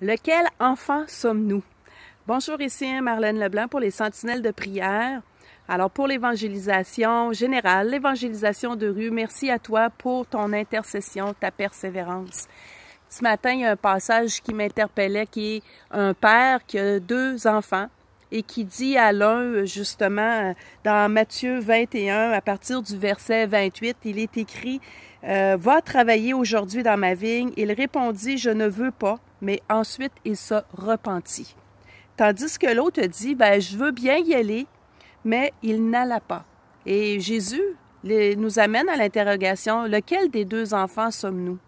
Lequel enfant sommes-nous? Bonjour, ici Marlène Leblanc pour les Sentinelles de prière. Alors pour l'évangélisation générale, l'évangélisation de rue, merci à toi pour ton intercession, ta persévérance. Ce matin, il y a un passage qui m'interpellait, qui est un père qui a 2 enfants et qui dit à l'un, justement, dans Matthieu 21, à partir du verset 28, il est écrit « Va travailler aujourd'hui dans ma vigne. » Il répondit « Je ne veux pas. » Mais ensuite, il se repentit. Tandis que l'autre dit « Ben, je veux bien y aller. » Mais il n'alla pas. Et Jésus nous amène à l'interrogation « Lequel des 2 enfants sommes-nous? »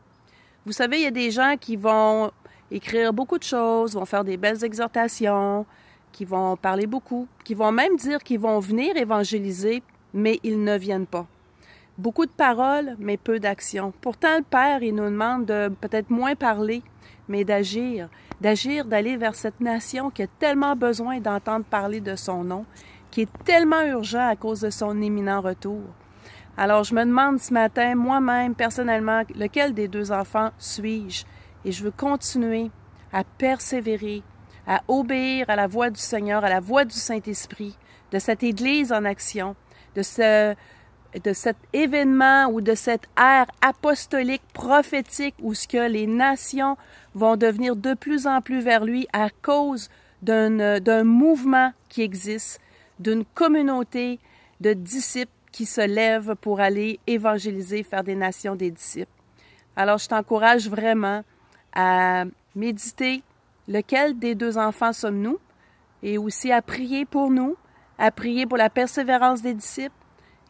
Vous savez, il y a des gens qui vont écrire beaucoup de choses, vont faire des belles exhortations, qui vont parler beaucoup, qui vont même dire qu'ils vont venir évangéliser, mais ils ne viennent pas. Beaucoup de paroles, mais peu d'action. Pourtant, le Père, il nous demande de peut-être moins parler, mais d'agir, d'aller vers cette nation qui a tellement besoin d'entendre parler de son nom, qui est tellement urgent à cause de son imminent retour. Alors, je me demande ce matin, moi-même, personnellement, lequel des 2 enfants suis-je? Et je veux continuer à persévérer, à obéir à la voix du Seigneur, à la voix du Saint-Esprit, de cette Église en action, de cet événement ou de cette ère apostolique, prophétique, où ce que les nations vont devenir de plus en plus vers lui à cause d'un mouvement qui existe, d'une communauté de disciples qui se lèvent pour aller évangéliser, faire des nations des disciples. Alors, je t'encourage vraiment à méditer lequel des 2 enfants sommes-nous et aussi à prier pour nous, à prier pour la persévérance des disciples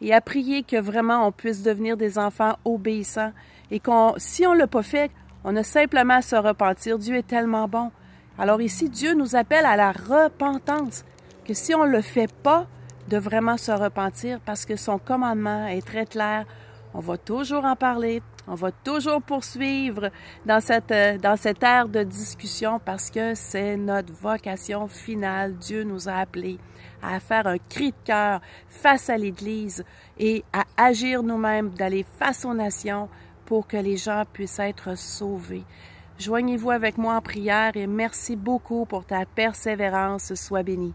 et à prier que vraiment on puisse devenir des enfants obéissants et si on ne l'a pas fait, on a simplement à se repentir. Dieu est tellement bon. Alors ici, Dieu nous appelle à la repentance, que si on ne le fait pas, de vraiment se repentir parce que son commandement est très clair. On va toujours en parler, on va toujours poursuivre dans cette ère de discussion parce que c'est notre vocation finale. Dieu nous a appelés à faire un cri de cœur face à l'Église et à agir nous-mêmes, d'aller face aux nations pour que les gens puissent être sauvés. Joignez-vous avec moi en prière et merci beaucoup pour ta persévérance. Sois béni.